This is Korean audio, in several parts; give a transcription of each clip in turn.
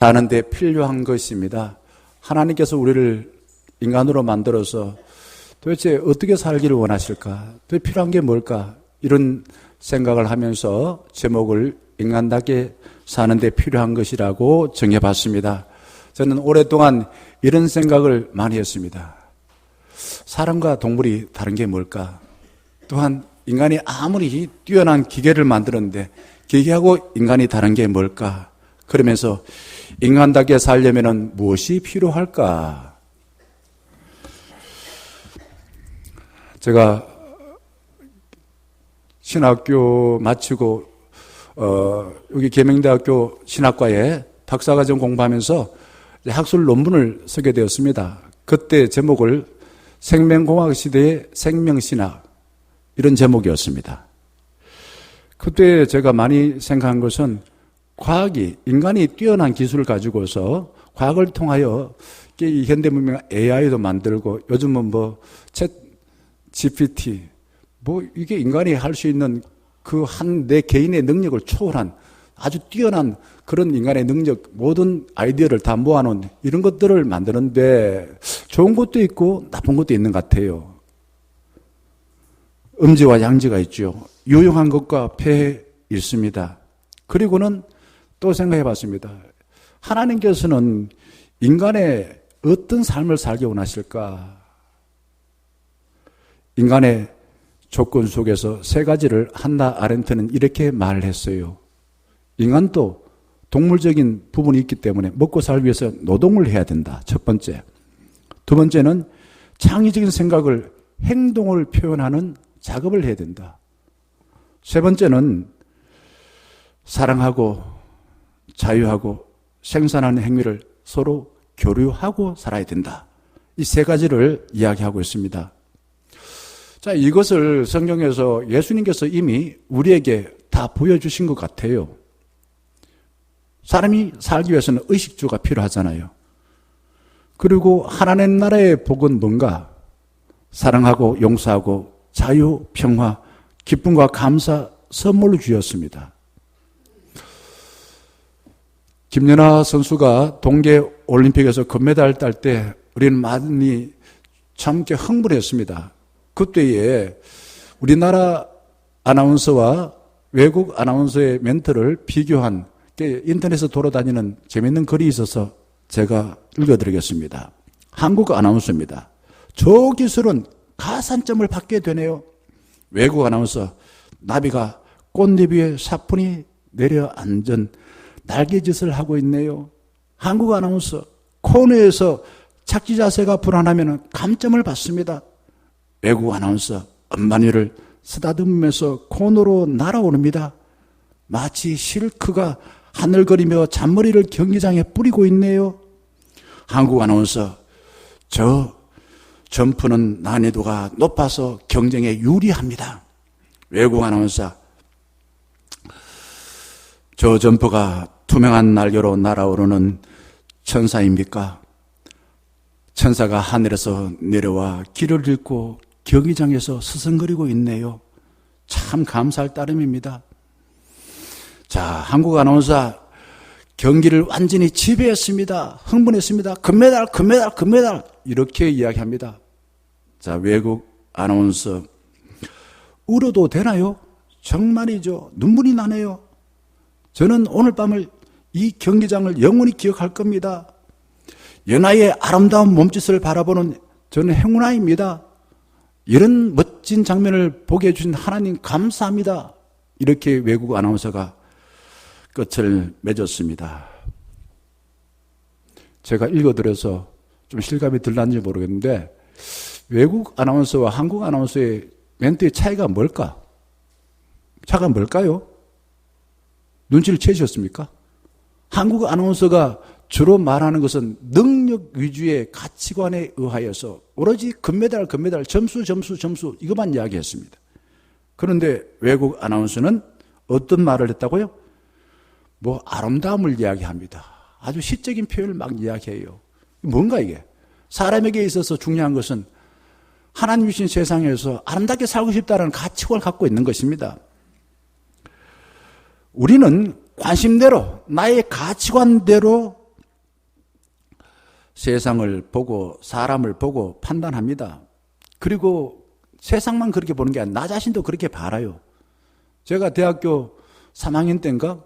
사는데 필요한 것입니다. 하나님께서 우리를 인간으로 만들어서 도대체 어떻게 살기를 원하실까? 도대체 필요한 게 뭘까? 이런 생각을 하면서 제목을 인간답게 사는데 필요한 것이라고 정해봤습니다. 저는 오랫동안 이런 생각을 많이 했습니다. 사람과 동물이 다른 게 뭘까? 또한 인간이 아무리 뛰어난 기계를 만들었는데 기계하고 인간이 다른 게 뭘까? 그러면서 인간답게 살려면 무엇이 필요할까? 제가 신학교 마치고 여기 계명대학교 신학과에 박사과정 공부하면서 학술 논문을 쓰게 되었습니다. 그때 제목을 생명공학 시대의 생명신학 이런 제목이었습니다. 그때 제가 많이 생각한 것은 과학이 인간이 뛰어난 기술을 가지고서 과학을 통하여 이 현대문명 AI도 만들고 요즘은 챗 GPT 이게 인간이 할 수 있는 그 내 개인의 능력을 초월한 아주 뛰어난 그런 인간의 능력 모든 아이디어를 다 모아놓은 이런 것들을 만드는데 좋은 것도 있고 나쁜 것도 있는 것 같아요. 음지와 양지가 있죠. 유용한 것과 폐해 있습니다. 그리고는 또 생각해 봤습니다. 하나님께서는 인간의 어떤 삶을 살기 원하실까? 인간의 조건 속에서 세 가지를 한나 아렌트는 이렇게 말을 했어요. 인간도 동물적인 부분이 있기 때문에 먹고 살기 위해서 노동을 해야 된다. 첫 번째. 두 번째는 창의적인 생각을 행동을 표현하는 작업을 해야 된다. 세 번째는 사랑하고 자유하고 생산하는 행위를 서로 교류하고 살아야 된다. 이 세 가지를 이야기하고 있습니다. 자, 이것을 성경에서 예수님께서 이미 우리에게 다 보여주신 것 같아요. 사람이 살기 위해서는 의식주가 필요하잖아요. 그리고 하나님 나라의 복은 뭔가? 사랑하고 용서하고 자유, 평화, 기쁨과 감사 선물로 주셨습니다. 김연아 선수가 동계올림픽에서 금메달 딸 때 우리는 많이 참 흥분했습니다. 그때에 우리나라 아나운서와 외국 아나운서의 멘트를 비교한 인터넷에 돌아다니는 재미있는 글이 있어서 제가 읽어드리겠습니다. 한국 아나운서입니다. 저 기술은 가산점을 받게 되네요. 외국 아나운서, 나비가 꽃잎 위에 사뿐히 내려앉은 날개짓을 하고 있네요. 한국 아나운서, 코너에서 착지 자세가 불안하면 감점을 받습니다. 외국 아나운서, 엄마니를 쓰다듬으면서 코너로 날아오릅니다. 마치 실크가 하늘거리며 잔머리를 경기장에 뿌리고 있네요. 한국 아나운서, 저 점프는 난이도가 높아서 경쟁에 유리합니다. 외국 아나운서, 저 점프가 투명한 날개로 날아오르는 천사입니까? 천사가 하늘에서 내려와 길을 잃고 경기장에서 스승거리고 있네요. 참 감사할 따름입니다. 자, 한국 아나운서 경기를 완전히 지배했습니다. 흥분했습니다. 금메달, 금메달, 금메달 이렇게 이야기합니다. 자, 외국 아나운서 울어도 되나요? 정말이죠. 눈물이 나네요. 저는 오늘 밤을 이 경기장을 영원히 기억할 겁니다. 연하의 아름다운 몸짓을 바라보는 저는 행운아입니다. 이런 멋진 장면을 보게 해주신 하나님 감사합니다. 이렇게 외국 아나운서가 끝을 맺었습니다. 제가 읽어드려서 좀 실감이 들었는지 모르겠는데 외국 아나운서와 한국 아나운서의 멘트의 차이가 뭘까? 차가 뭘까요? 눈치를 채셨습니까? 한국 아나운서가 주로 말하는 것은 능력 위주의 가치관에 의하여서 오로지 금메달, 금메달, 점수, 점수, 점수 이것만 이야기했습니다. 그런데 외국 아나운서는 어떤 말을 했다고요? 아름다움을 이야기합니다. 아주 시적인 표현을 막 이야기해요. 뭔가 이게? 사람에게 있어서 중요한 것은 하나님 주신 세상에서 아름답게 살고 싶다는 가치관을 갖고 있는 것입니다. 우리는 관심대로 나의 가치관대로 세상을 보고 사람을 보고 판단합니다. 그리고 세상만 그렇게 보는 게 아니라 나 자신도 그렇게 봐요. 제가 대학교 3학년 때인가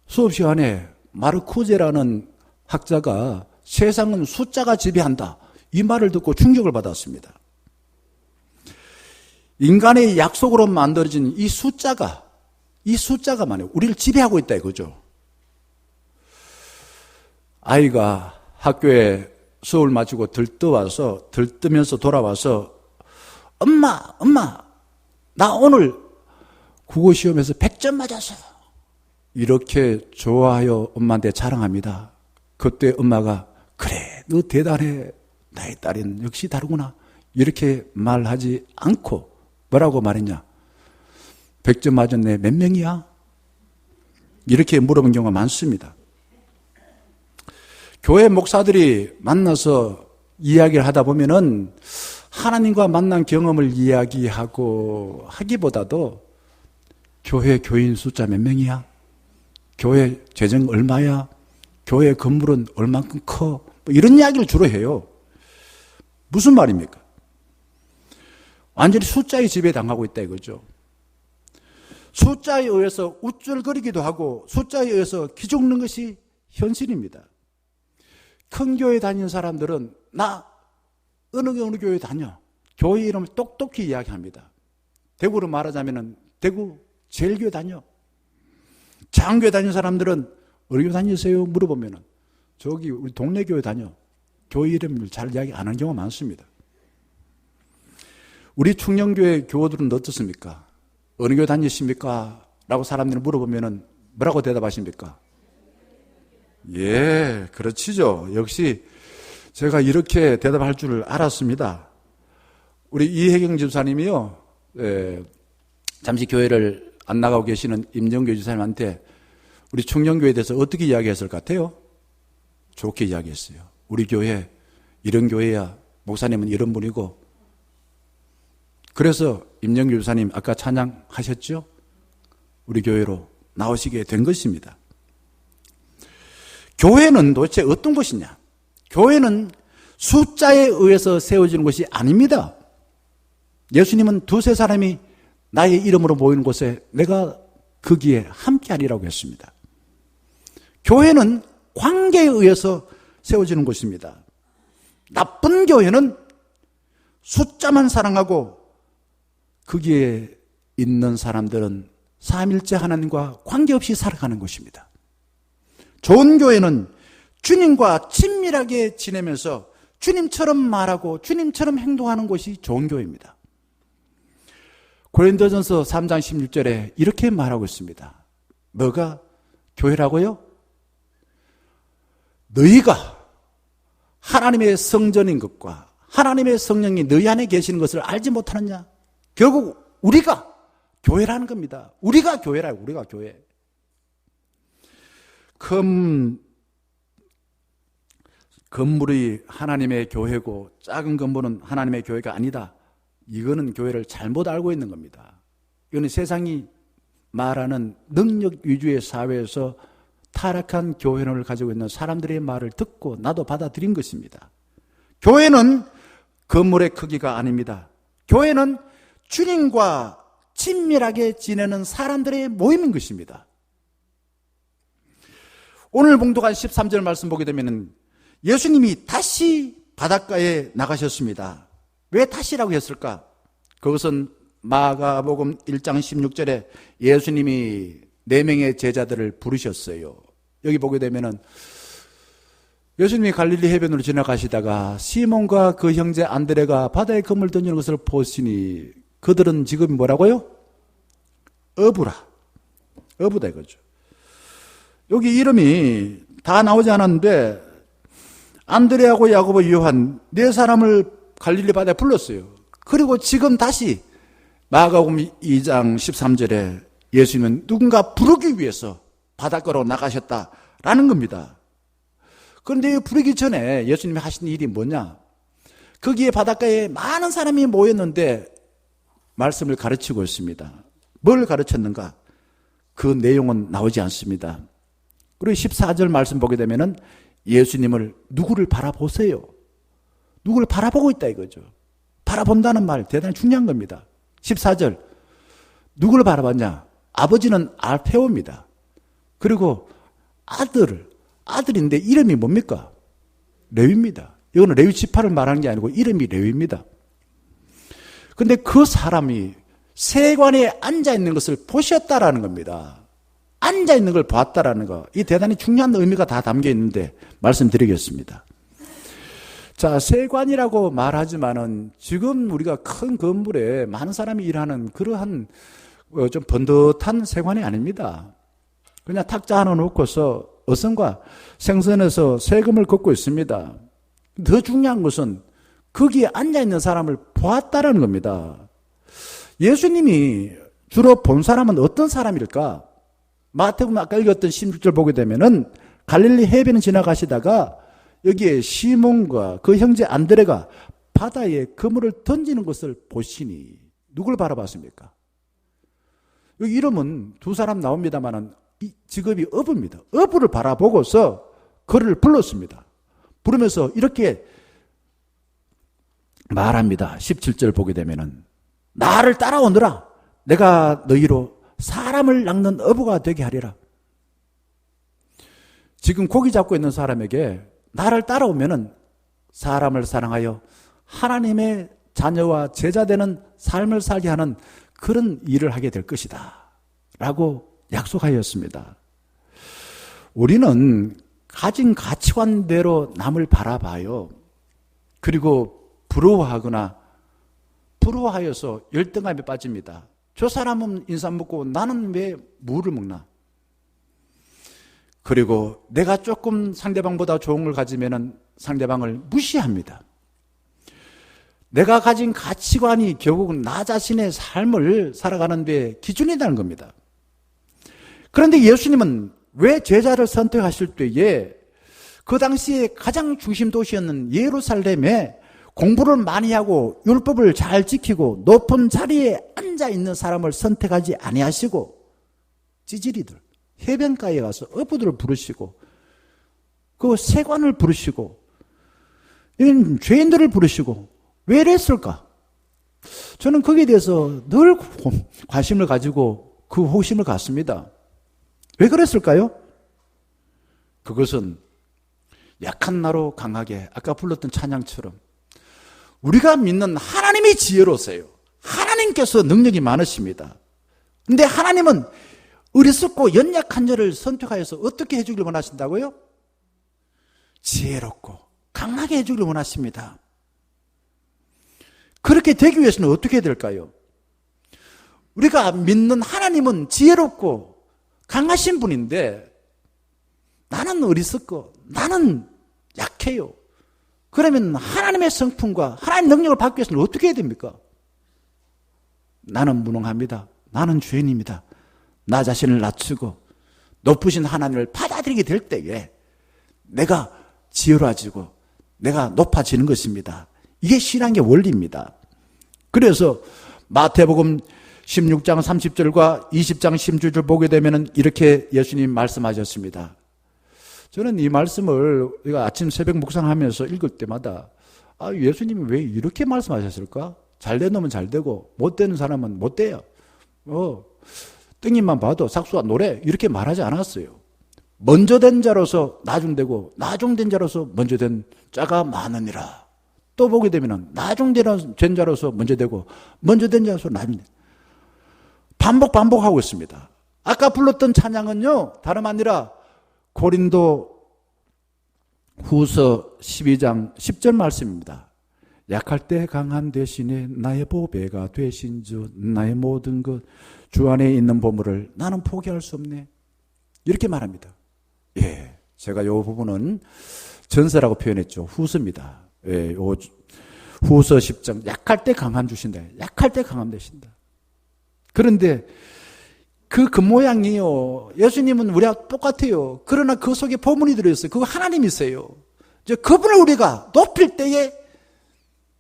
수업 시간에 마르쿠제라는 학자가 세상은 숫자가 지배한다, 이 말을 듣고 충격을 받았습니다. 인간의 약속으로 만들어진 이 숫자가 말이에요, 우리를 지배하고 있다 이거죠. 아이가 학교에 수업을 마치고 들뜨면서 돌아와서 엄마, 나 오늘 국어시험에서 100점 맞았어, 이렇게 좋아하여 엄마한테 자랑합니다. 그때 엄마가 그래, 너 대단해, 나의 딸은 역시 다르구나, 이렇게 말하지 않고 뭐라고 말했냐? 100점 맞았네, 몇 명이야? 이렇게 물어본 경우가 많습니다. 교회 목사들이 만나서 이야기를 하다 보면은 하나님과 만난 경험을 이야기하고 하기보다도 교회 교인 숫자 몇 명이야? 교회 재정 얼마야? 교회 건물은 얼만큼 커? 이런 이야기를 주로 해요. 무슨 말입니까? 완전히 숫자에 지배당하고 있다 이거죠. 숫자에 의해서 우쭐거리기도 하고 숫자에 의해서 기죽는 것이 현실입니다. 큰 교회 다니는 사람들은 나 어느 교회 다녀, 교회 이름을 똑똑히 이야기합니다. 대구로 말하자면 대구 제일교회 다녀. 장교회 다니는 사람들은 어느 교회 다니세요? 물어보면 저기 우리 동네 교회 다녀. 교회 이름을 잘 이야기 안 하는 경우가 많습니다. 우리 충령교회 교우들은 어떻습니까? 어느 교회 다니십니까? 라고 사람들이 물어보면 뭐라고 대답하십니까? 예, 그렇지죠. 역시 제가 이렇게 대답할 줄 알았습니다. 우리 이혜경 집사님이요, 잠시 교회를 안 나가고 계시는 임정교 집사님한테 우리 충령교회에 대해서 어떻게 이야기했을 것 같아요? 좋게 이야기했어요. 우리 교회 이런 교회야, 목사님은 이런 분이고. 그래서 임정교 집사님 아까 찬양하셨죠? 우리 교회로 나오시게 된 것입니다. 교회는 도대체 어떤 것이냐? 교회는 숫자에 의해서 세워지는 것이 아닙니다. 예수님은 두세 사람이 나의 이름으로 모이는 곳에 내가 거기에 함께하리라고 했습니다. 교회는 관계에 의해서 세워지는 것입니다. 나쁜 교회는 숫자만 사랑하고 거기에 있는 사람들은 삼일째 하나님과 관계없이 살아가는 것입니다. 좋은 교회는 주님과 친밀하게 지내면서 주님처럼 말하고 주님처럼 행동하는 것이 좋은 교회입니다. 고린도전서 3장 16절에 이렇게 말하고 있습니다. 뭐가 교회라고요? 너희가 하나님의 성전인 것과 하나님의 성령이 너희 안에 계시는 것을 알지 못하느냐? 결국 우리가 교회라는 겁니다. 우리가 교회라요. 우리가 교회. 큰 건물이 하나님의 교회고 작은 건물은 하나님의 교회가 아니다. 이거는 교회를 잘못 알고 있는 겁니다. 이거는 세상이 말하는 능력 위주의 사회에서 타락한 교회론을 가지고 있는 사람들의 말을 듣고 나도 받아들인 것입니다. 교회는 건물의 크기가 아닙니다. 교회는 주님과 친밀하게 지내는 사람들의 모임인 것입니다. 오늘 봉독한 13절 말씀 보게 되면 예수님이 다시 바닷가에 나가셨습니다. 왜 다시라고 했을까? 그것은 마가복음 1장 16절에 예수님이 4명의 제자들을 부르셨어요. 여기 보게 되면은 예수님이 갈릴리 해변으로 지나가시다가 시몬과 그 형제 안드레가 바다에 그물 던지는 것을 보시니 그들은 지금 뭐라고요? 어부다 이거죠. 여기 이름이 다 나오지 않았는데 안드레하고 야고보, 요한 4사람을 갈릴리 바다에 불렀어요. 그리고 지금 다시 마가복음 2장 13절에 예수님은 누군가 부르기 위해서 바닷가로 나가셨다라는 겁니다. 그런데 부르기 전에 예수님이 하신 일이 뭐냐? 거기에 바닷가에 많은 사람이 모였는데 말씀을 가르치고 있습니다. 뭘 가르쳤는가? 그 내용은 나오지 않습니다. 그리고 14절 말씀 보게 되면은 예수님을 누구를 바라보세요. 누구를 바라보고 있다 이거죠. 바라본다는 말 대단히 중요한 겁니다. 14절 누구를 바라봤냐? 아버지는 알페오입니다. 그리고 아들인데 이름이 뭡니까? 레위입니다. 이거는 레위 지파를 말하는 게 아니고 이름이 레위입니다. 근데 그 사람이 세관에 앉아있는 것을 보셨다라는 겁니다. 앉아있는 걸 봤다라는 거. 이 대단히 중요한 의미가 다 담겨 있는데 말씀드리겠습니다. 자, 세관이라고 말하지만은 지금 우리가 큰 건물에 많은 사람이 일하는 그러한 좀 번듯한 세관이 아닙니다. 그냥 탁자 하나 놓고서 어선과 생선에서 세금을 걷고 있습니다. 더 중요한 것은 거기에 앉아있는 사람을 보았다라는 겁니다. 예수님이 주로 본 사람은 어떤 사람일까? 마태복음 아까 읽었던 16절 보게 되면은 갈릴리 해변을 지나가시다가 여기에 시몬과 그 형제 안드레가 바다에 그물을 던지는 것을 보시니 누굴 바라봤습니까? 여기 이름은 두 사람 나옵니다만은 이 직업이 어부입니다. 어부를 바라보고서 그를 불렀습니다. 부르면서 이렇게 말합니다. 17절 보게 되면은 나를 따라오너라. 내가 너희로 사람을 낚는 어부가 되게 하리라. 지금 고기 잡고 있는 사람에게 나를 따라오면은 사람을 사랑하여 하나님의 자녀와 제자되는 삶을 살게 하는 그런 일을 하게 될 것이다 라고 약속하였습니다. 우리는 가진 가치관대로 남을 바라봐요. 그리고 부러워하여서 열등감에 빠집니다. 저 사람은 인삼 먹고 나는 왜 무를 먹나? 그리고 내가 조금 상대방보다 좋은 걸 가지면 상대방을 무시합니다. 내가 가진 가치관이 결국은 나 자신의 삶을 살아가는 데 기준이라는 겁니다. 그런데 예수님은 왜 제자를 선택하실 때에 그 당시에 가장 중심 도시였는 예루살렘에 공부를 많이 하고 율법을 잘 지키고 높은 자리에 앉아 있는 사람을 선택하지 아니하시고 찌질이들 해변가에 가서 어부들을 부르시고 그 세관을 부르시고 이런 죄인들을 부르시고 왜 이랬을까? 저는 거기에 대해서 늘 관심을 가지고 그 호심을 갖습니다. 왜 그랬을까요? 그것은 약한 나로 강하게 아까 불렀던 찬양처럼 우리가 믿는 하나님이 지혜로우세요. 하나님께서 능력이 많으십니다. 근데 하나님은 어리석고 연약한 자를 선택하여서 어떻게 해주길 원하신다고요? 지혜롭고 강하게 해주길 원하십니다. 그렇게 되기 위해서는 어떻게 해야 될까요? 우리가 믿는 하나님은 지혜롭고 강하신 분인데 나는 어리석고 나는 약해요. 그러면 하나님의 성품과 하나님의 능력을 받기 위해서는 어떻게 해야 됩니까? 나는 무능합니다. 나는 죄인입니다. 나 자신을 낮추고 높으신 하나님을 받아들이게 될 때에 내가 지혜로워지고 내가 높아지는 것입니다. 이게 신앙의 원리입니다. 그래서 마태복음 16장 30절과 20장 16절 보게 되면 이렇게 예수님 말씀하셨습니다. 저는 이 말씀을 아침 새벽 묵상하면서 읽을 때마다 예수님이 왜 이렇게 말씀하셨을까? 잘 되는 놈은 잘 되고 못 되는 사람은 못 돼요. 땡님만 봐도 삭수와 노래 이렇게 말하지 않았어요. 먼저 된 자로서 나중되고 나중된 자로서 먼저 된 자가 많으니라. 또 보게 되면 나중된 자로서 먼저 되고 먼저 된 자로서 나중된 반복하고 있습니다. 아까 불렀던 찬양은요 다름 아니라 고린도 후서 12장 10절 말씀입니다. 약할 때 강한 대신에 나의 보배가 되신 주 나의 모든 것 주 안에 있는 보물을 나는 포기할 수 없네. 이렇게 말합니다. 예, 제가 이 부분은 전서라고 표현했죠. 후서입니다. 예, 후서 10장 약할 때 강한 주신다. 약할 때 강함 되신다. 그런데 그 모양이요. 예수님은 우리와 똑같아요. 그러나 그 속에 보물이 들어있어요. 그거 하나님이세요. 이제 그분을 우리가 높일 때에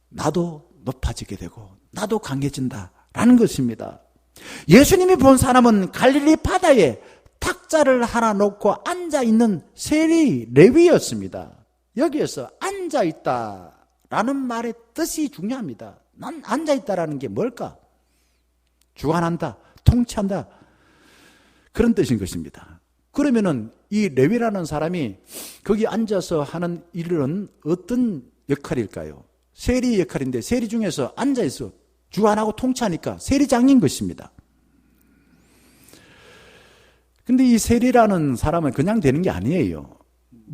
나도 높아지게 되고 나도 강해진다라는 것입니다. 예수님이 본 사람은 갈릴리 바다에 탁자를 하나 놓고 앉아있는 세리 레위였습니다. 여기에서 앉아있다라는 말의 뜻이 중요합니다. 난 앉아있다라는 게 뭘까? 주관한다, 통치한다, 그런 뜻인 것입니다. 그러면은 이 레위라는 사람이 거기 앉아서 하는 일은 어떤 역할일까요? 세리 역할인데 세리 중에서 앉아있어 주관하고 통치하니까 세리장인 것입니다. 근데 이 세리라는 사람은 그냥 되는 게 아니에요.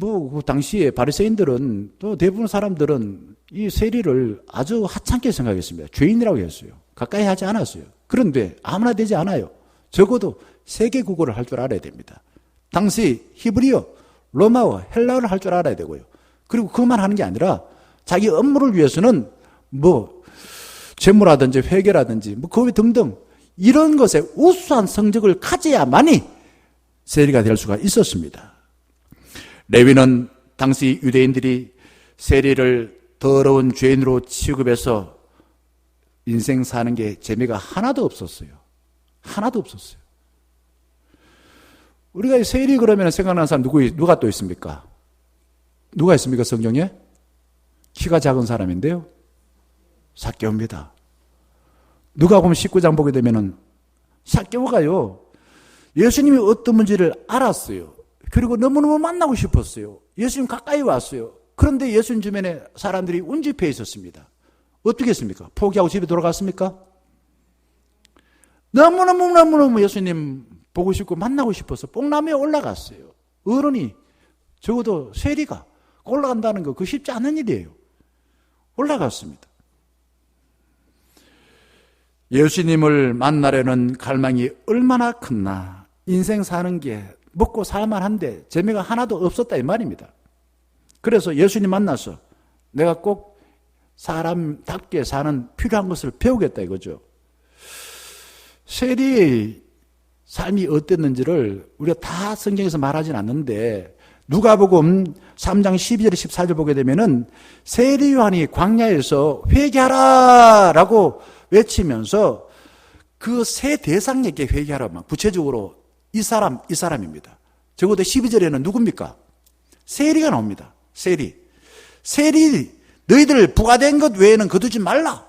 그 당시에 바리새인들은 또 대부분 사람들은 이 세리를 아주 하찮게 생각했습니다. 죄인이라고 했어요. 가까이 하지 않았어요. 그런데 아무나 되지 않아요. 적어도 세계 국어를 할 줄 알아야 됩니다. 당시 히브리어, 로마어, 헬라어를 할 줄 알아야 되고요. 그리고 그것만 하는 게 아니라 자기 업무를 위해서는 재무라든지 회계라든지 그 외 등등 이런 것에 우수한 성적을 가져야만이 세리가 될 수가 있었습니다. 레위는 당시 유대인들이 세리를 더러운 죄인으로 취급해서 인생 사는 게 재미가 하나도 없었어요. 하나도 없었어요. 우리가 세리 그러면 생각나는 사람 누가 또 있습니까? 누가 있습니까, 성경에? 키가 작은 사람인데요. 삭개오입니다. 누가 보면 19장 보게 되면은 삭개오가요, 예수님이 어떤 문제를 알았어요. 그리고 너무너무 만나고 싶었어요. 예수님 가까이 왔어요. 그런데 예수님 주변에 사람들이 운집해 있었습니다. 어떻게 했습니까? 포기하고 집에 돌아갔습니까? 너무너무 예수님 보고 싶고 만나고 싶어서 뽕나무에 올라갔어요. 어른이, 적어도 세리가 올라간다는 거 그거 쉽지 않은 일이에요. 올라갔습니다. 예수님을 만나려는 갈망이 얼마나 컸나. 인생 사는 게 먹고 살만한데 재미가 하나도 없었다 이 말입니다. 그래서 예수님 만나서 내가 꼭 사람답게 사는 필요한 것을 배우겠다 이거죠. 세리의 삶이 어땠는지를 우리가 다 성경에서 말하진 않는데 누가복음 3장 12절 14절 보게 되면은 세리 요한이 광야에서 회개하라 라고 외치면서 그 세 대상에게 회개하라, 구체적으로 이 사람입니다. 적어도 12절에는 누굽니까? 세리가 나옵니다. 세리, 너희들 부과된 것 외에는 거두지 말라.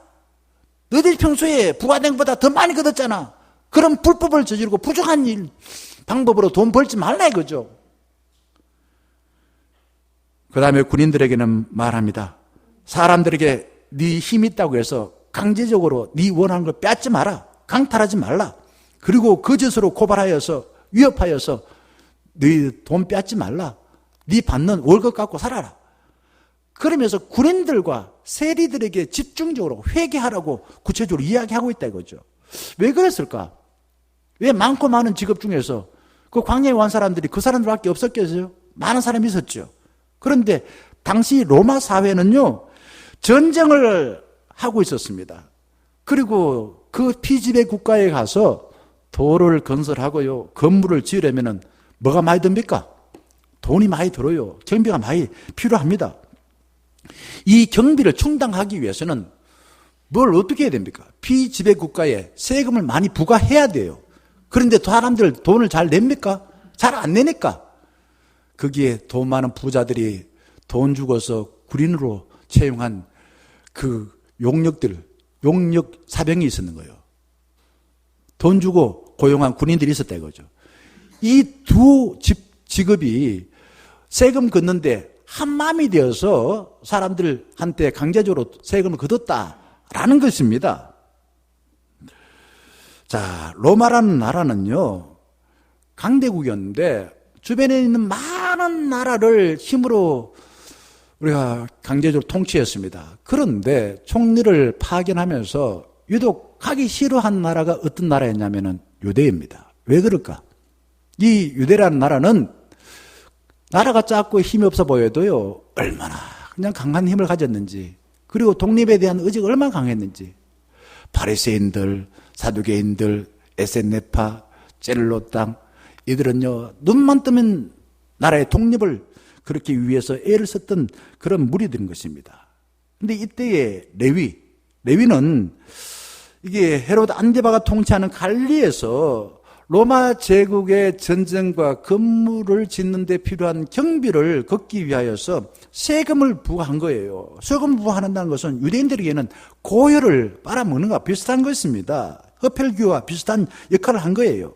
너희들 평소에 부과된 것보다 더 많이 거뒀잖아. 그럼 불법을 저지르고 부족한 일, 방법으로 돈 벌지 말라 이거죠. 그 다음에 군인들에게는 말합니다. 사람들에게 네 힘이 있다고 해서 강제적으로 네 원하는 걸 빼앗지 마라. 강탈하지 말라. 그리고 거짓으로 고발하여서 위협하여서 네 돈 빼앗지 말라. 네 받는 월급 갖고 살아라. 그러면서 군인들과 세리들에게 집중적으로 회개하라고 구체적으로 이야기하고 있다 이거죠. 왜 그랬을까? 왜 많고 많은 직업 중에서 그 광야에 온 사람들이 그 사람들밖에 없었겠어요? 많은 사람이 있었죠. 그런데 당시 로마 사회는요, 전쟁을 하고 있었습니다. 그리고 그 피지배 국가에 가서 도로를 건설하고요, 건물을 지으려면 뭐가 많이 듭니까? 돈이 많이 들어요. 경비가 많이 필요합니다. 이 경비를 충당하기 위해서는 뭘 어떻게 해야 됩니까? 피지배 국가에 세금을 많이 부과해야 돼요. 그런데 사람들 돈을 잘 냅니까? 잘 안 내니까. 거기에 돈 많은 부자들이 돈 주고서 군인으로 채용한 그 용역 사병이 있었는 거예요. 돈 주고 고용한 군인들이 있었다 이거죠. 이 두 직업이 세금 걷는데 한 마음이 되어서 사람들한테 강제적으로 세금을 걷었다라는 것입니다. 자, 로마라는 나라는요, 강대국이었는데 주변에 있는 많은 나라를 힘으로 우리가 강제적으로 통치했습니다. 그런데 총리를 파견하면서 유독 가기 싫어한 나라가 어떤 나라였냐면은 유대입니다. 왜 그럴까? 이 유대라는 나라는 나라가 작고 힘이 없어 보여도요, 얼마나 그냥 강한 힘을 가졌는지, 그리고 독립에 대한 의지가 얼마나 강했는지, 바리새인들, 사두개인들, 에센네파, 젤로땅, 이들은요, 눈만 뜨면 나라의 독립을 그렇게 위해서 애를 썼던 그런 무리들인 것입니다. 근데 이때의 레위는 이게 헤로드 안디바가 통치하는 갈리에서 로마 제국의 전쟁과 건물을 짓는 데 필요한 경비를 걷기 위하여서 세금을 부과한 거예요. 세금을 부과한다는 것은 유대인들에게는 고혈을 빨아먹는 것과 비슷한 것입니다. 흡혈귀와 비슷한 역할을 한 거예요.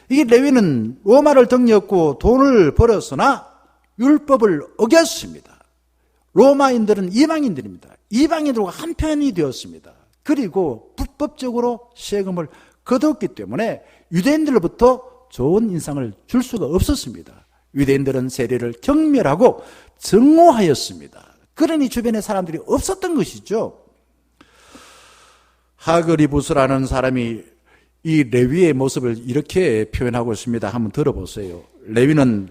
이 레위는 로마를 등렸고 돈을 벌었으나 율법을 어겼습니다. 로마인들은 이방인들입니다. 이방인들과 한편이 되었습니다. 그리고 불법적으로 세금을 거뒀기 때문에 유대인들로부터 좋은 인상을 줄 수가 없었습니다. 유대인들은 세례를 경멸하고 증오하였습니다. 그러니 주변에 사람들이 없었던 것이죠. 하그리부스라는 사람이 이 레위의 모습을 이렇게 표현하고 있습니다. 한번 들어보세요. 레위는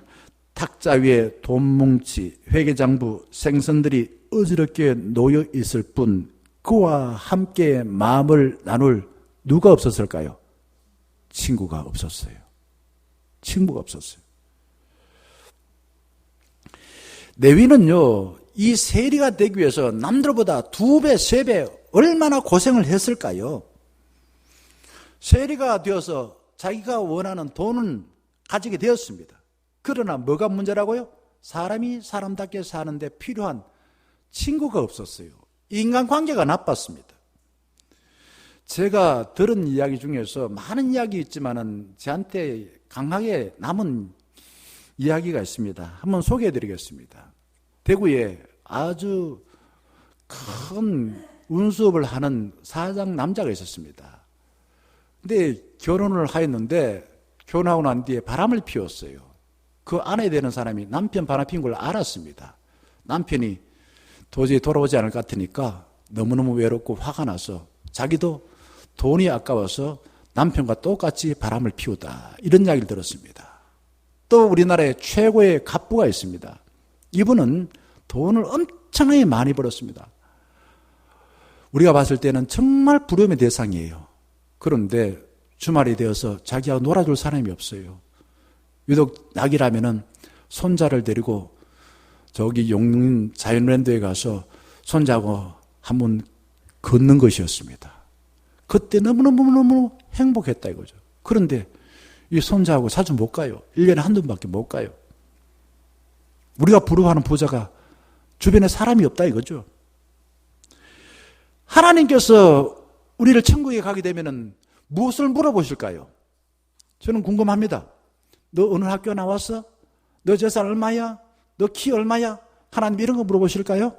탁자 위에 돈뭉치, 회계장부, 생선들이 어지럽게 놓여 있을 뿐 그와 함께 마음을 나눌 누가 없었을까요? 친구가 없었어요. 친구가 없었어요. 레위는요, 이 세리가 되기 위해서 남들보다 2배, 3배 얼마나 고생을 했을까요? 세리가 되어서 자기가 원하는 돈은 가지게 되었습니다. 그러나 뭐가 문제라고요? 사람이 사람답게 사는데 필요한 친구가 없었어요. 인간관계가 나빴습니다. 제가 들은 이야기 중에서 많은 이야기 있지만은 저한테 강하게 남은 이야기가 있습니다. 한번 소개해 드리겠습니다. 대구에 아주 큰 운수업을 하는 사장 남자가 있었습니다. 근데 결혼을 하였는데 결혼하고 난 뒤에 바람을 피웠어요. 그 아내 되는 사람이 남편 바람 피운 걸 알았습니다. 남편이 도저히 돌아오지 않을 것 같으니까 너무너무 외롭고 화가 나서 자기도 돈이 아까워서 남편과 똑같이 바람을 피우다. 이런 이야기를 들었습니다. 또 우리나라에 최고의 갑부가 있습니다. 이분은 돈을 엄청나게 많이 벌었습니다. 우리가 봤을 때는 정말 부러움의 대상이에요. 그런데 주말이 되어서 자기하고 놀아줄 사람이 없어요. 유독 낙이라면은 손자를 데리고 저기 용인 자연랜드에 가서 손자하고 한번 걷는 것이었습니다. 그때 너무너무 행복했다 이거죠. 그런데 이 손자하고 자주 못 가요. 1년에 한두 번밖에 못 가요. 우리가 부러워하는 부자가 주변에 사람이 없다 이거죠. 하나님께서 우리를 천국에 가게 되면은 무엇을 물어보실까요? 저는 궁금합니다. 너 어느 학교 나왔어? 너 재산 얼마야? 너 키 얼마야? 하나님 이런 거 물어보실까요?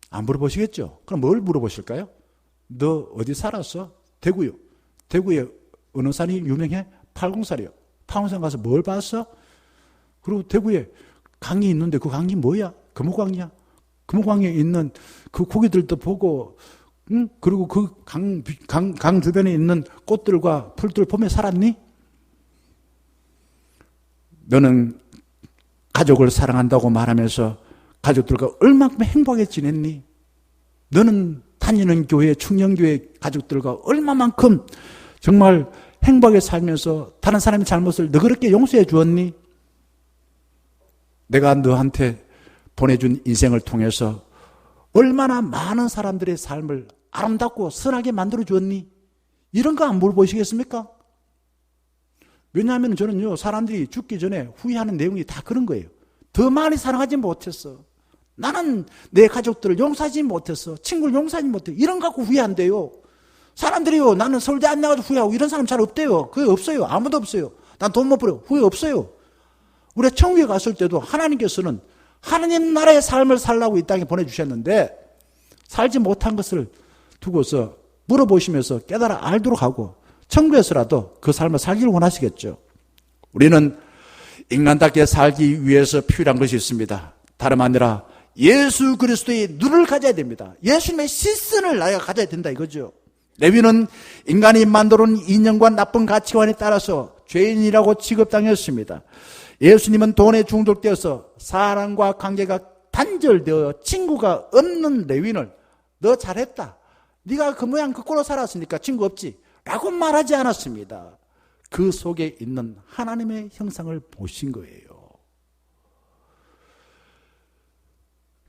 안 물어보시겠죠? 그럼 뭘 물어보실까요? 너 어디 살았어? 대구요. 대구에 어느 산이 유명해? 팔공산이요. 팔공산 가서 뭘 봤어? 그리고 대구에 강이 있는데 그 강이 뭐야? 금호강이야. 금호강에 있는 그 고기들도 보고, 응? 그리고 그 강 주변에 있는 꽃들과 풀들 보며 살았니? 너는 가족을 사랑한다고 말하면서 가족들과 얼마큼 행복하게 지냈니? 너는 다니는 교회, 충령교회 가족들과 얼마만큼 정말 행복하게 살면서 다른 사람의 잘못을 너그럽게 용서해 주었니? 내가 너한테 보내준 인생을 통해서 얼마나 많은 사람들의 삶을 아름답고 선하게 만들어 주었니? 이런 거 안 물어보시겠습니까? 왜냐하면 저는요, 사람들이 죽기 전에 후회하는 내용이 다 그런 거예요. 더 많이 사랑하지 못했어. 나는 내 가족들을 용서하지 못했어. 친구를 용서하지 못했어. 이런 거 갖고 후회한대요. 사람들이요, 나는 서울대 안 나가도 후회하고 이런 사람 잘 없대요. 그게 없어요. 아무도 없어요. 난 돈 못 벌어. 후회 없어요. 우리가 천국에 갔을 때도 하나님께서는 하나님 나라의 삶을 살라고 이 땅에 보내주셨는데 살지 못한 것을 두고서 물어보시면서 깨달아 알도록 하고 천국에서라도 그 삶을 살기를 원하시겠죠. 우리는 인간답게 살기 위해서 필요한 것이 있습니다. 다름 아니라 예수 그리스도의 눈을 가져야 됩니다. 예수님의 시선을 나가 가져야 된다 이거죠. 레위는 인간이 만들어온 인연과 나쁜 가치관에 따라서 죄인이라고 취급당했습니다. 예수님은 돈에 중독되어서 사람과 관계가 단절되어 친구가 없는 레위를 너 잘했다. 네가 그 모양 그 꼴로 살았으니까 친구 없지. 라고 말하지 않았습니다. 그 속에 있는 하나님의 형상을 보신 거예요.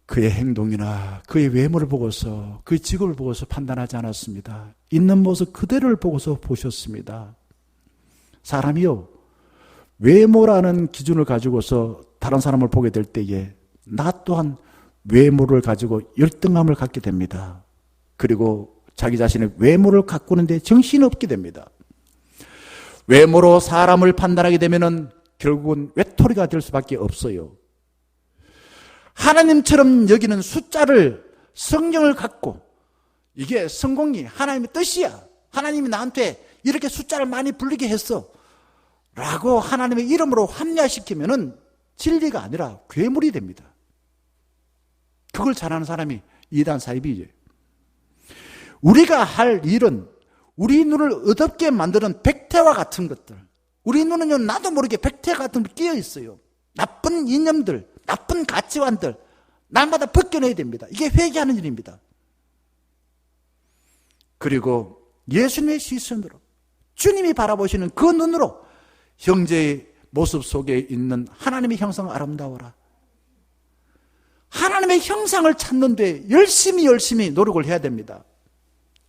그의 행동이나 그의 외모를 보고서 그의 직업을 보고서 판단하지 않았습니다. 있는 모습 그대로를 보고서 보셨습니다. 사람이요, 외모라는 기준을 가지고서 다른 사람을 보게 될 때에 나 또한 외모를 가지고 열등감을 갖게 됩니다. 그리고 자기 자신의 외모를 가꾸는데 정신이 없게 됩니다. 외모로 사람을 판단하게 되면은 결국은 외톨이가 될 수밖에 없어요. 하나님처럼 여기는 숫자를, 성경을 갖고, 이게 성공이 하나님의 뜻이야. 하나님이 나한테 이렇게 숫자를 많이 불리게 했어 라고 하나님의 이름으로 합리화시키면은 진리가 아니라 괴물이 됩니다. 그걸 잘하는 사람이 이단 사이비예요. 우리가 할 일은 우리 눈을 어둡게 만드는 백태와 같은 것들, 우리 눈은요 나도 모르게 백태 같은 게 끼어 있어요. 나쁜 이념들, 나쁜 가치관들 날마다 벗겨내야 됩니다. 이게 회개하는 일입니다. 그리고 예수님의 시선으로, 주님이 바라보시는 그 눈으로 형제의 모습 속에 있는 하나님의 형상 아름다워라. 하나님의 형상을 찾는데 열심히 노력을 해야 됩니다.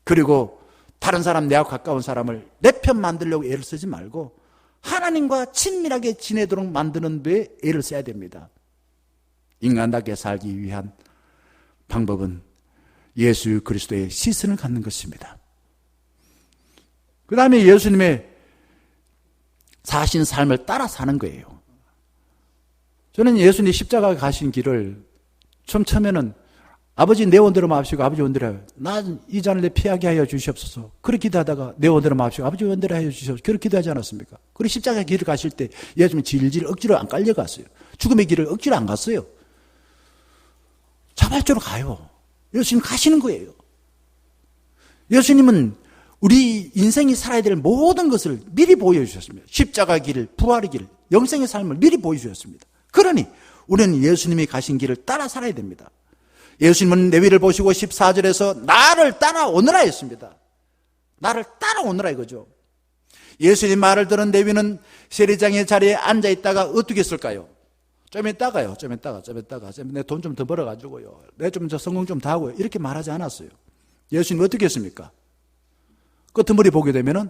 그리고 다른 사람, 내가 가까운 사람을 내 편 만들려고 애를 쓰지 말고 하나님과 친밀하게 지내도록 만드는 데 애를 써야 됩니다. 인간답게 살기 위한 방법은 예수 그리스도의 시선을 갖는 것입니다. 그 다음에 예수님의 사신 삶을 따라 사는 거예요. 저는 예수님 십자가 가신 길을 처음에는 아버지 내 원대로 마옵시고 아버지 원대로 난 이 잔을 내 피하게 하여 주시옵소서. 그렇게 기도하다가 내 원대로 마옵시고 아버지 원대로 하여 주시옵소서. 그렇게 기도하지 않았습니까? 그리고 십자가 길을 가실 때 예수님이 질질 억지로 안 깔려갔어요. 죽음의 길을 억지로 안 갔어요. 자발적으로 가요. 예수님 가시는 거예요. 예수님은 우리 인생이 살아야 될 모든 것을 미리 보여주셨습니다. 십자가 길, 부활의 길, 영생의 삶을 미리 보여주셨습니다. 그러니 우리는 예수님이 가신 길을 따라 살아야 됩니다. 예수님은 레위를 보시고 14절에서 나를 따라오너라 했습니다. 나를 따라오너라 이거죠. 예수님 말을 들은 레위는 세리장의 자리에 앉아있다가 어떻게 했을까요? 좀 이따가요. 내 돈 좀 더 벌어가지고요. 내 좀 저 성공 좀 더 하고요. 이렇게 말하지 않았어요. 예수님 어떻게 했습니까? 끄트머리 보게 되면은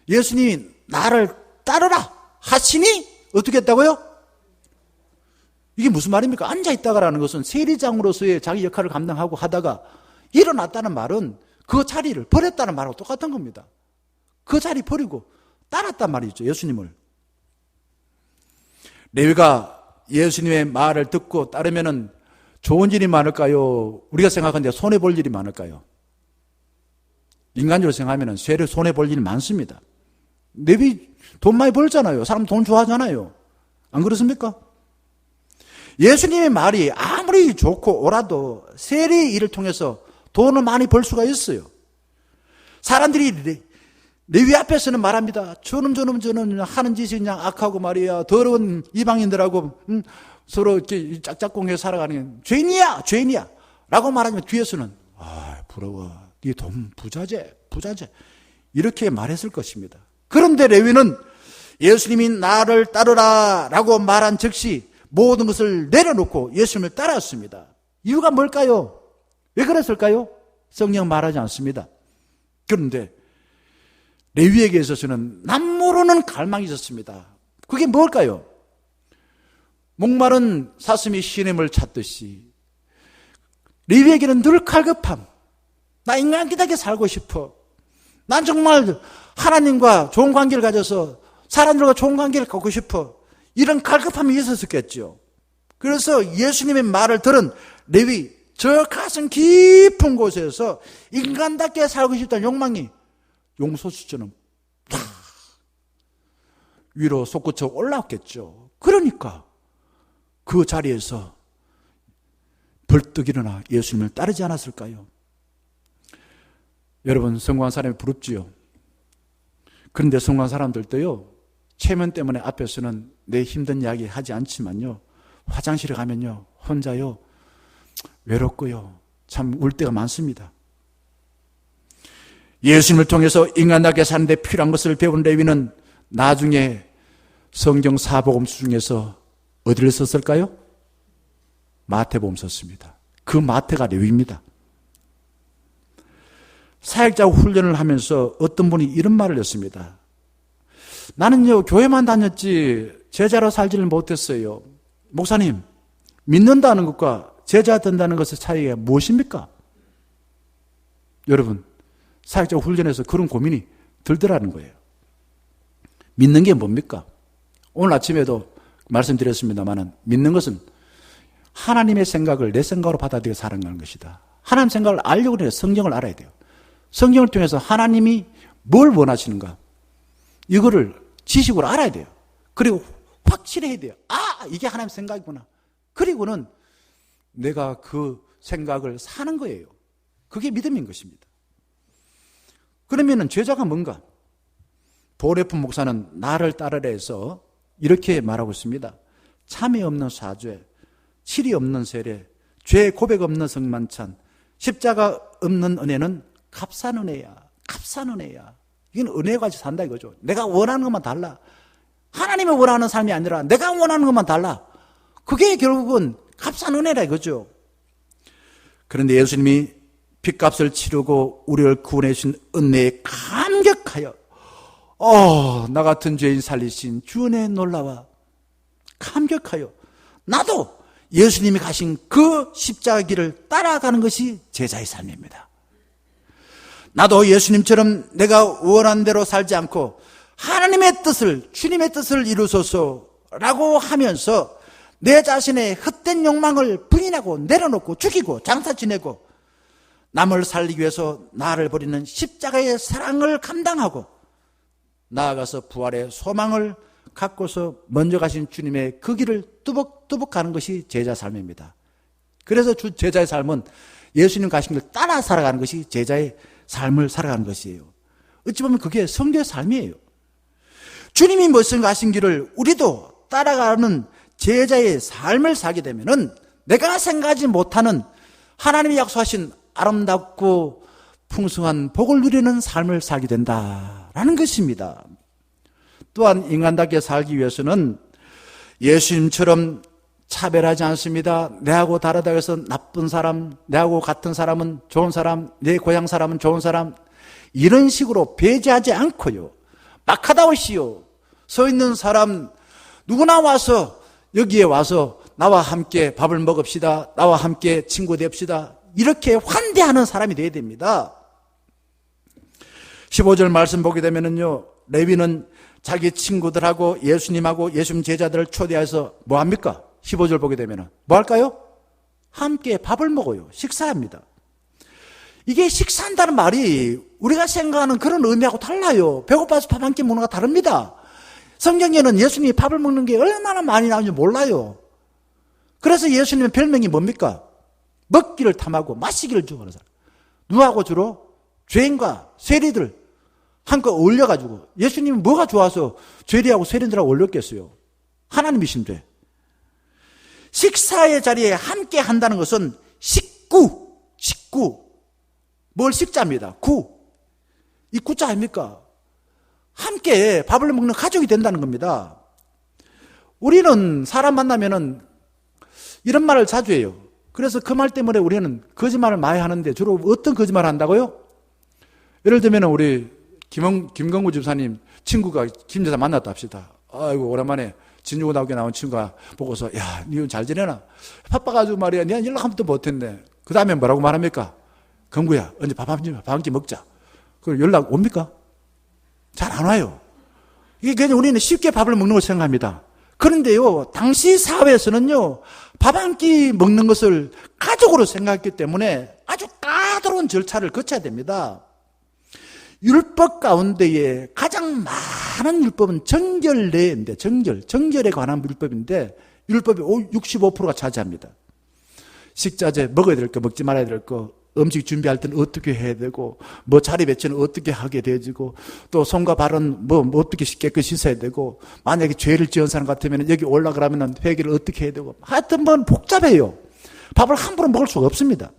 예수님이 나를 따르라 하시니 어떻게 했다고요? 이게 무슨 말입니까? 앉아있다가라는 것은 세리장으로서의 자기 역할을 감당하고 하다가 일어났다는 말은 그 자리를 버렸다는 말하고 똑같은 겁니다. 그 자리 버리고 따랐단 말이죠. 예수님을. 레위가 예수님의 말을 듣고 따르면은 좋은 일이 많을까요? 우리가 생각하는데 손해볼 일이 많을까요? 인간적으로 생각하면 손해볼 일이 많습니다. 레위 돈 많이 벌잖아요. 사람 돈 좋아하잖아요. 안 그렇습니까? 예수님의 말이 아무리 좋고 옳아도 세리의 일을 통해서 돈을 많이 벌 수가 있어요. 사람들이 레위 앞에서는 말합니다. 저는 하는 짓이 그냥 악하고 말이야. 더러운 이방인들하고 서로 이렇게 짝짝꿍해 살아가는 죄인이야 라고 말하면 뒤에서는 부러워. 네 돈 부자재 이렇게 말했을 것입니다. 그런데 레위는 예수님이 나를 따르라 라고 말한 즉시 모든 것을 내려놓고 예수님을 따랐습니다. 이유가 뭘까요? 왜 그랬을까요? 성경 말하지 않습니다. 그런데 레위에게 있어서는 남모르는 갈망이 있었습니다. 그게 뭘까요? 목마른 사슴이 시냇을 찾듯이 레위에게는 늘 갈급함. 나 인간답게 살고 싶어. 난 정말 하나님과 좋은 관계를 가져서 사람들과 좋은 관계를 갖고 싶어. 이런 갈급함이 있었겠죠. 그래서 예수님의 말을 들은 레위, 저 가슴 깊은 곳에서 인간답게 살고 싶다는 욕망이 용소수처럼 탁 위로 솟구쳐 올라왔겠죠. 그러니까 그 자리에서 벌떡 일어나 예수님을 따르지 않았을까요? 여러분, 성공한 사람이 부럽지요. 그런데 성공한 사람들도요, 체면 때문에 앞에서는 내 힘든 이야기 하지 않지만요, 화장실에 가면요, 혼자요, 외롭고요, 참 울 때가 많습니다. 예수님을 통해서 인간답게 사는데 필요한 것을 배운 레위는 나중에 성경 사복음서 중에서 어디를 썼을까요? 마태복음 썼습니다. 그 마태가 레위입니다. 사역자 훈련을 하면서 어떤 분이 이런 말을 했습니다. 나는요, 교회만 다녔지 제자로 살지를 못했어요. 목사님, 믿는다는 것과 제자 된다는 것의 차이가 무엇입니까? 여러분, 사역적 훈련에서 그런 고민이 들더라는 거예요. 믿는 게 뭡니까? 오늘 아침에도 말씀드렸습니다만 믿는 것은 하나님의 생각을 내 생각으로 받아들여 살아가는 것이다. 하나님 생각을 알려고 해서 성경을 알아야 돼요. 성경을 통해서 하나님이 뭘 원하시는가? 이거를 지식으로 알아야 돼요. 그리고 확실해야 돼요. 아, 이게 하나님 생각이구나. 그리고는 내가 그 생각을 사는 거예요. 그게 믿음인 것입니다. 그러면은 제자가 뭔가? 보레프 목사는 나를 따르라 해서 이렇게 말하고 있습니다. 참회 없는 사죄, 칠이 없는 세례, 죄 고백 없는 성만찬, 십자가 없는 은혜는 값싼 은혜야. 값싼 은혜야. 이건 은혜에 같이 산다 이거죠. 내가 원하는 것만 달라. 하나님이 원하는 삶이 아니라 내가 원하는 것만 달라. 그게 결국은 값싼 은혜라 이거죠. 그런데 예수님이 핏값을 치르고 우리를 구원해 주신 은혜에 감격하여 나 같은 죄인 살리신 주 은혜에 놀라와 감격하여 나도 예수님이 가신 그 십자가 길을 따라가는 것이 제자의 삶입니다. 나도 예수님처럼 내가 원하는 대로 살지 않고 하나님의 뜻을, 주님의 뜻을 이루소서라고 하면서 내 자신의 헛된 욕망을 부인하고 내려놓고 죽이고 장사 지내고 남을 살리기 위해서 나를 버리는 십자가의 사랑을 감당하고 나아가서 부활의 소망을 갖고서 먼저 가신 주님의 그 길을 뚜벅뚜벅 가는 것이 제자 삶입니다. 그래서 제자의 삶은 예수님 가신 길 따라 살아가는 것이 제자의 삶을 살아가는 것이에요. 어찌 보면 그게 성도의 삶이에요. 주님이 무슨 가신 길을 우리도 따라가는 제자의 삶을 살게 되면은 내가 생각하지 못하는 하나님이 약속하신 아름답고 풍성한 복을 누리는 삶을 살게 된다라는 것입니다. 또한 인간답게 살기 위해서는 예수님처럼 차별하지 않습니다. 내하고 다르다고 해서 나쁜 사람, 내하고 같은 사람은 좋은 사람, 내 고향 사람은 좋은 사람, 이런 식으로 배제하지 않고요. 막하다오시오. 서 있는 사람 누구나 와서 여기에 와서 나와 함께 밥을 먹읍시다. 나와 함께 친구 됩시다. 이렇게 환대하는 사람이 되어야 됩니다. 15절 말씀 보게 되면은요, 레위는 자기 친구들하고 예수님하고 예수님 제자들을 초대해서 뭐 합니까? 15절 보게 되면은 뭐 할까요? 함께 밥을 먹어요. 식사합니다. 이게 식사한다는 말이 우리가 생각하는 그런 의미하고 달라요. 배고파서 밥 한 끼 먹는 거 다릅니다. 성경에는 예수님이 밥을 먹는 게 얼마나 많이 나오는지 몰라요. 그래서 예수님의 별명이 뭡니까? 먹기를 탐하고 마시기를 좋아하는 사람. 누구하고 주로? 죄인과 세리들 한껏 어울려가지고. 예수님은 뭐가 좋아서 죄리하고 세리들하고 어울렸겠어요? 하나님이신데. 식사의 자리에 함께 한다는 것은 식구. 뭘 식자입니다. 이 구자 아닙니까? 함께 밥을 먹는 가족이 된다는 겁니다. 우리는 사람 만나면은 이런 말을 자주 해요. 그래서 그 말 때문에 우리는 거짓말을 많이 하는데 주로 어떤 거짓말을 한다고요? 예를 들면 우리 김건구 집사님 친구가 김 여사 만났다 합시다. 아이고 오랜만에 진주고등학교 나온 친구가 보고서 야, 니 잘 지내나? 바빠가지고 말이야. 내가 연락 한 번도 못했네. 그 다음에 뭐라고 말합니까? 건구야, 언제 밥 한 끼 먹자. 그럼 연락 옵니까? 잘 안 와요. 이게 그냥 우리는 쉽게 밥을 먹는 걸 생각합니다. 그런데요, 당시 사회에서는요, 밥 한 끼 먹는 것을 가족으로 생각했기 때문에 아주 까다로운 절차를 거쳐야 됩니다. 율법 가운데에 가장 많은 율법은 정결례인데, 정결에 관한 율법인데, 율법이 65%가 차지합니다. 식자재, 먹어야 될 거, 먹지 말아야 될 거, 음식 준비할 때는 어떻게 해야 되고, 뭐 자리 배치는 어떻게 하게 되지고, 또 손과 발은 뭐 어떻게 깨끗이 씻어야 되고, 만약에 죄를 지은 사람 같으면 여기 올라가려면 회개를 어떻게 해야 되고, 하여튼 뭐 복잡해요. 밥을 함부로 먹을 수가 없습니다.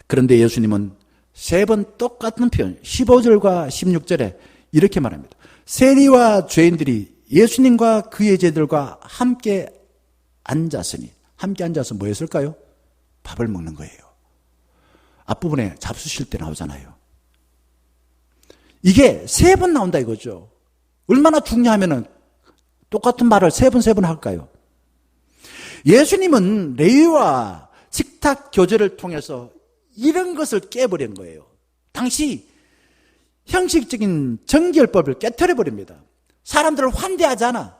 그런데 예수님은 3번 똑같은 표현, 15절과 16절에 이렇게 말합니다. 세리와 죄인들이 예수님과 그의 제자들과 함께 앉았으니, 함께 앉아서 뭐 했을까요? 밥을 먹는 거예요. 앞부분에 잡수실 때 나오잖아요. 이게 3번 나온다 이거죠. 얼마나 중요하면은 똑같은 말을 세 번 할까요? 예수님은 레위와 식탁 교제를 통해서 이런 것을 깨버린 거예요. 당시 형식적인 정결법을 깨트려버립니다. 사람들을 환대하지 않아.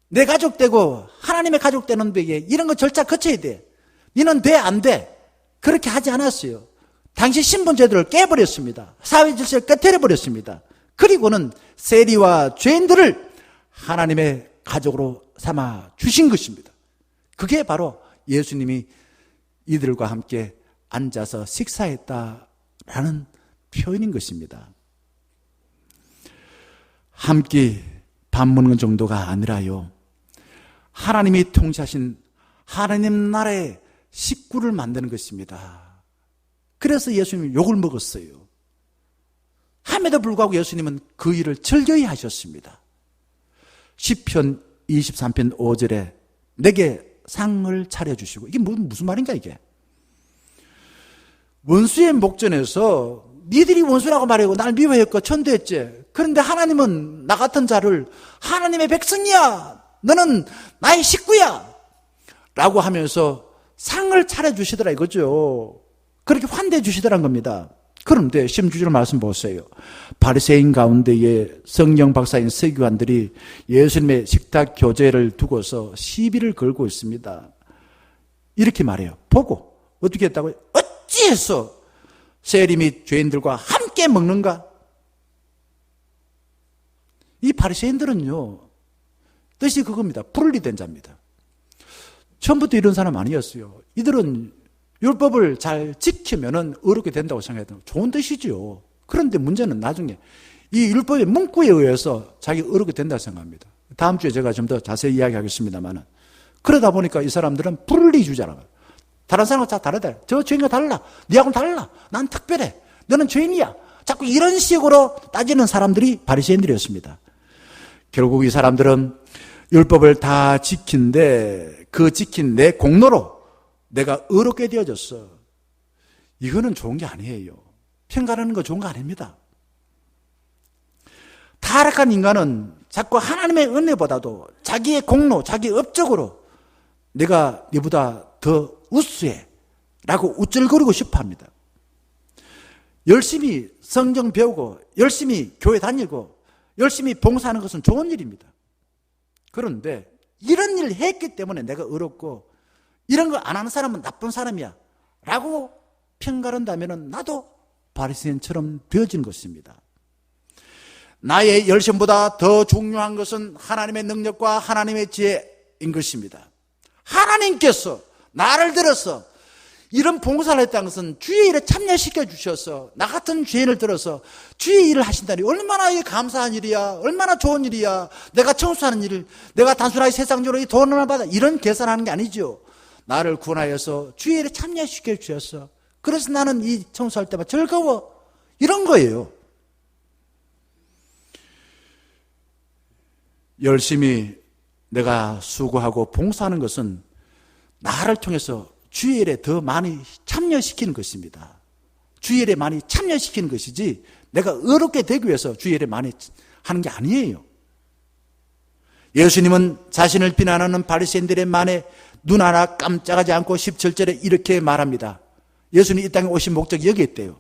내 가족 되고 하나님의 가족 되는 데에 이런 거 절차 거쳐야 돼. 너는 돼, 안 돼? 그렇게 하지 않았어요. 당시 신분제도를 깨버렸습니다. 사회 질서를 깨트려버렸습니다. 그리고는 세리와 죄인들을 하나님의 가족으로 삼아 주신 것입니다. 그게 바로 예수님이 이들과 함께 앉아서 식사했다라는 표현인 것입니다. 함께 밥 먹는 정도가 아니라요, 하나님이 통치하신 하나님 나라의 식구를 만드는 것입니다. 그래서 예수님이 욕을 먹었어요. 함에도 불구하고 예수님은 그 일을 즐거이 하셨습니다. 시편 23편 5절에 내게 상을 차려주시고, 이게 무슨 말인가 이게? 원수의 목전에서 니들이 원수라고 말하고 날 미워했고 천대했지. 그런데 하나님은 나 같은 자를 하나님의 백성이야, 너는 나의 식구야 라고 하면서 상을 차려주시더라 이거죠. 그렇게 환대해 주시더란 겁니다. 그런데 16절 말씀 보세요. 바리새인 가운데에 성경 박사인 서기관들이 예수님의 식탁 교제를 두고서 시비를 걸고 있습니다. 이렇게 말해요. 보고 어떻게 했다고요? 어찌해서 세리 및 죄인들과 함께 먹는가? 이 바리새인들은요, 뜻이 그겁니다. 불이 된 자입니다. 처음부터 이런 사람 아니었어요. 이들은 율법을 잘 지키면은 어렵게 된다고 생각했던 좋은 뜻이죠. 그런데 문제는 나중에 이 율법의 문구에 의해서 자기 어렵게 된다고 생각합니다. 다음 주에 제가 좀 더 자세히 이야기하겠습니다만은, 그러다 보니까 이 사람들은 분리주의자라고. 다른 사람과 다 다르다. 저 죄인과 달라. 네하고는 달라. 난 특별해. 너는 죄인이야. 자꾸 이런 식으로 따지는 사람들이 바리새인들이었습니다. 결국 이 사람들은 율법을 다 지킨데 그 지킨 내 공로로 내가 의롭게 되어졌어. 이거는 좋은 게 아니에요. 평가하는 거 좋은 거 아닙니다. 타락한 인간은 자꾸 하나님의 은혜보다도 자기의 공로, 자기 업적으로 내가 네보다 더 우수해 라고 우쭐거리고 싶어 합니다. 열심히 성경 배우고 열심히 교회 다니고 열심히 봉사하는 것은 좋은 일입니다. 그런데 이런 일을 했기 때문에 내가 의롭고 이런 거 안 하는 사람은 나쁜 사람이야 라고 평가한다면 나도 바리새인처럼 되어진 것입니다. 나의 열심보다 더 중요한 것은 하나님의 능력과 하나님의 지혜인 것입니다. 하나님께서 나를 들어서 이런 봉사를 했다는 것은 주의 일에 참여시켜 주셔서 나 같은 죄인을 들어서 주의 일을 하신다니 얼마나 감사한 일이야, 얼마나 좋은 일이야. 내가 청소하는 일, 내가 단순하게 세상적으로 이 돈을 받아 이런 계산하는 게 아니죠. 나를 구원하여서 주의 일에 참여시켜 주셔서 그래서 나는 이 청소할 때마다 즐거워, 이런 거예요. 열심히 내가 수고하고 봉사하는 것은 나를 통해서 주의 일에 더 많이 참여시키는 것입니다. 주의 일에 많이 참여시키는 것이지 내가 의롭게 되기 위해서 주의 일에 많이 하는 게 아니에요. 예수님은 자신을 비난하는 바리새인들의 말에 눈 하나 깜짝하지 않고 17절에 이렇게 말합니다. 예수님이 이 땅에 오신 목적이 여기 있대요.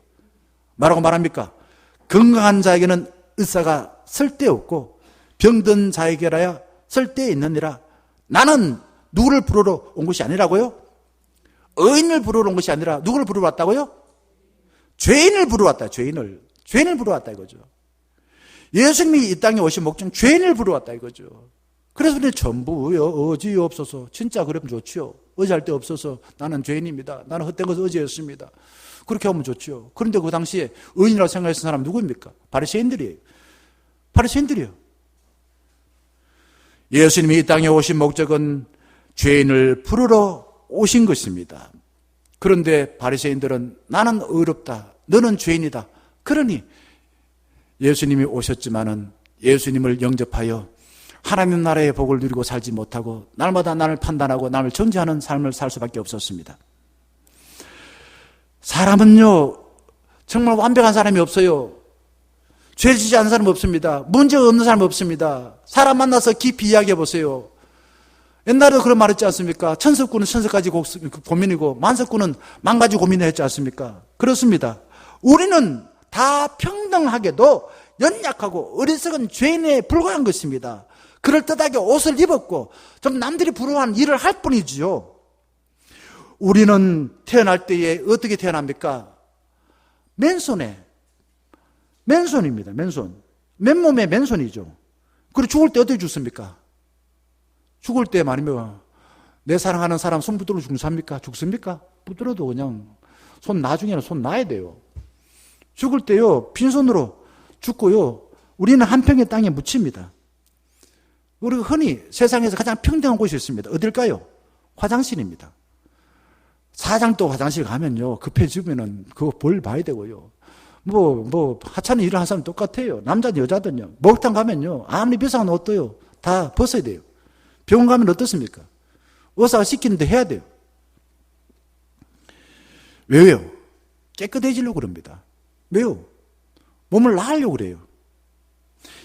뭐라고 말합니까? 건강한 자에게는 의사가 쓸데없고 병든 자에게라야 쓸데 있느니라. 나는 누구를 부르러 온 것이 아니라고요? 의인을 부르러 온 것이 아니라 누구를 부르러 왔다고요? 죄인을 부르러 왔다. 죄인을 부르러 왔다 이거죠. 예수님이 이 땅에 오신 목적은 죄인을 부르러 왔다 이거죠. 그래서 우리 전부 어지 없어서 진짜 그러면 좋지요. 의지할 데 없어서 나는 죄인입니다. 나는 헛된 것을 의지했습니다. 그렇게 하면 좋지요. 그런데 그 당시에 의인이라고 생각했던 사람 누구입니까? 바리새인들이에요. 바리새인들이요. 예수님이 이 땅에 오신 목적은 죄인을 부르러 오신 것입니다. 그런데 바리새인들은 나는 의롭다, 너는 죄인이다. 그러니 예수님이 오셨지만은 예수님을 영접하여 하나님 나라의 복을 누리고 살지 못하고 날마다 나를 판단하고 남을 정죄하는 삶을 살 수밖에 없었습니다. 사람은요 정말 완벽한 사람이 없어요. 죄 지지 않는 사람 없습니다. 문제가 없는 사람 없습니다. 사람 만나서 깊이 이야기해 보세요. 옛날에도 그런 말 했지 않습니까? 천석구는 천석까지 고민이고 만석구는 만가지 고민을 했지 않습니까? 그렇습니다. 우리는 다 평등하게도 연약하고 어리석은 죄인에 불과한 것입니다. 그럴듯하게 옷을 입었고 좀 남들이 부러워하는 일을 할 뿐이지요. 우리는 태어날 때에 어떻게 태어납니까? 맨손입니다. 맨손. 맨몸에 맨손이죠. 그리고 죽을 때 어떻게 죽습니까? 죽을 때 말이면 내 사랑하는 사람 손 붙들어 죽습니까? 붙들어도 그냥 나중에는 손 놔야 돼요. 죽을 때요, 빈손으로 죽고요, 우리는 한평의 땅에 묻힙니다. 우리가 흔히 세상에서 가장 평등한 곳이 있습니다. 어딜까요? 화장실입니다. 사장도 화장실 가면요, 급해지면은 그거 벌 봐야 되고요. 하찮은 일을 하는 사람 똑같아요. 남자든 여자든요. 목욕탕 가면요, 아무리 비싼 옷도요, 다 벗어야 돼요. 병원 가면 어떻습니까? 의사가 시키는데 해야 돼요. 왜요? 깨끗해지려고 그럽니다. 왜요? 몸을 나으려고 그래요.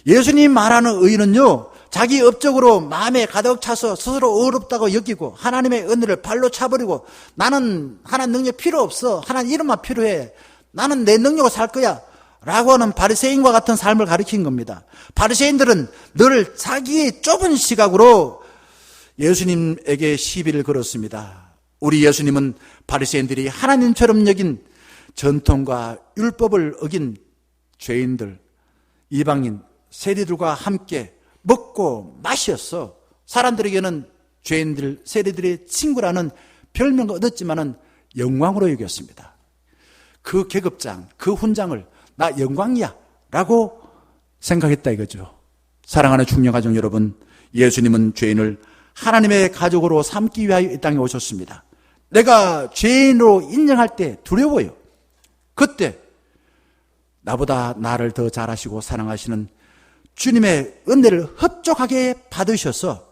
예수님 말하는 의인은요, 자기 업적으로 마음에 가득 차서 스스로 어렵다고 여기고 하나님의 은혜를 발로 차버리고 나는 하나님 능력 필요 없어. 하나님 이름만 필요해. 나는 내 능력으로 살 거야. 라고 하는 바리새인과 같은 삶을 가리킨 겁니다. 바리새인들은 늘 자기의 좁은 시각으로 예수님에게 시비를 걸었습니다. 우리 예수님은 바리새인들이 하나님처럼 여긴 전통과 율법을 어긴 죄인들, 이방인, 세리들과 함께 먹고 마셨어. 사람들에게는 죄인들, 세리들의 친구라는 별명을 얻었지만은 영광으로 여겼습니다. 그 계급장, 그 훈장을 나 영광이야 라고 생각했다 이거죠. 사랑하는 중녀가족 여러분, 예수님은 죄인을 하나님의 가족으로 삼기 위하여 이 땅에 오셨습니다. 내가 죄인으로 인정할 때 두려워요. 그때 나보다 나를 더 잘하시고 사랑하시는 주님의 은혜를 흡족하게 받으셔서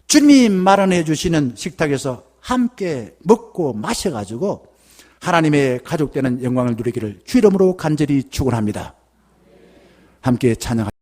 주님이 마련해 주시는 식탁에서 함께 먹고 마셔가지고 하나님의 가족 되는 영광을 누리기를 주 이름으로 간절히 축원합니다. 함께 찬양하겠습니다.